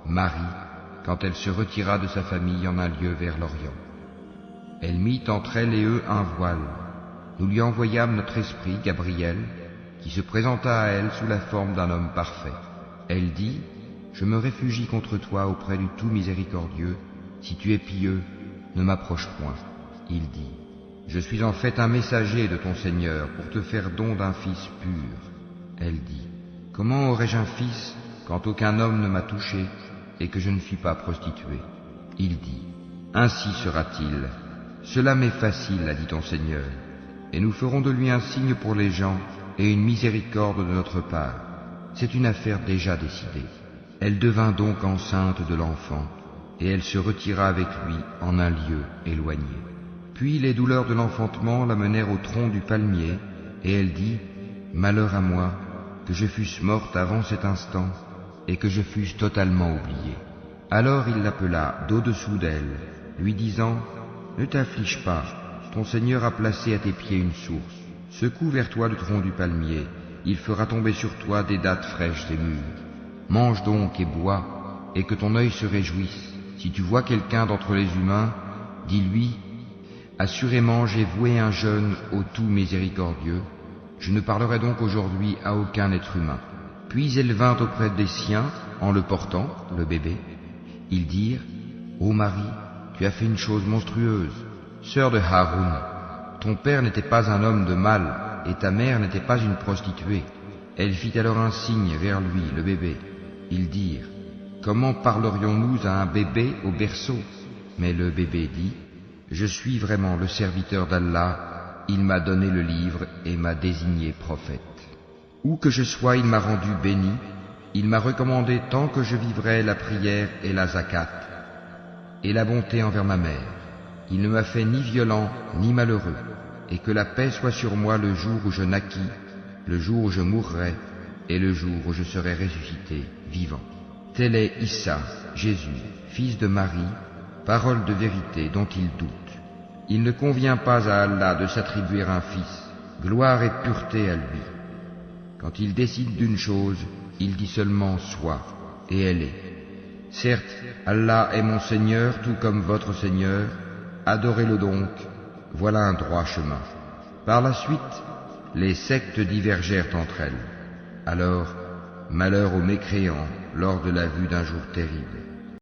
Marie, quand elle se retira de sa famille en un lieu vers l'Orient. Elle mit entre elle et eux un voile. Nous lui envoyâmes notre esprit, Gabriel, qui se présenta à elle sous la forme d'un homme parfait. Elle dit, « Je me réfugie contre toi auprès du tout miséricordieux. Si tu es pieux, ne m'approche point. » Il dit, « Je suis en fait un messager de ton Seigneur pour te faire don d'un fils pur. » Elle dit, « Comment aurais-je un fils quand aucun homme ne m'a touché et que je ne suis pas prostituée ?» Il dit, « Ainsi sera-t-il. Cela m'est facile, a dit ton Seigneur, et nous ferons de lui un signe pour les gens et une miséricorde de notre part. C'est une affaire déjà décidée. » Elle devint donc enceinte de l'enfant, et elle se retira avec lui en un lieu éloigné. Puis les douleurs de l'enfantement l'amenèrent au tronc du palmier, et elle dit, « Malheur à moi, que je fusse morte avant cet instant, et que je fusse totalement oubliée. » Alors il l'appela d'au-dessous d'elle, lui disant, « Ne t'afflige pas, ton Seigneur a placé à tes pieds une source. Secoue vers toi le tronc du palmier, il fera tomber sur toi des dattes fraîches et mûres. Mange donc et bois, et que ton œil se réjouisse. Si tu vois quelqu'un d'entre les humains, dis-lui, assurément j'ai voué un jeûne au tout miséricordieux, je ne parlerai donc aujourd'hui à aucun être humain. » Puis elle vint auprès des siens, en le portant, le bébé. Ils dirent, « Ô Marie, tu as fait une chose monstrueuse. Sœur de Haroun, ton père n'était pas un homme de mal, et ta mère n'était pas une prostituée. » Elle fit alors un signe vers lui, le bébé. Ils dirent, « Comment parlerions-nous à un bébé au berceau ?» Mais le bébé dit, « Je suis vraiment le serviteur d'Allah, il m'a donné le livre et m'a désigné prophète. Où que je sois, il m'a rendu béni, il m'a recommandé tant que je vivrai la prière et la zakat, et la bonté envers ma mère. Il ne m'a fait ni violent ni malheureux, et que la paix soit sur moi le jour où je naquis, le jour où je mourrai, et le jour où je serai ressuscité, vivant. Tel est Issa, Jésus, fils de Marie, parole de vérité dont il doute. Il ne convient pas à Allah de s'attribuer un fils, gloire et pureté à lui. Quand il décide d'une chose, il dit seulement « soit » et elle est. Certes, Allah est mon Seigneur tout comme votre Seigneur, adorez-le donc, voilà un droit chemin. Par la suite, les sectes divergèrent entre elles. Alors, malheur aux mécréants lors de la vue d'un jour terrible.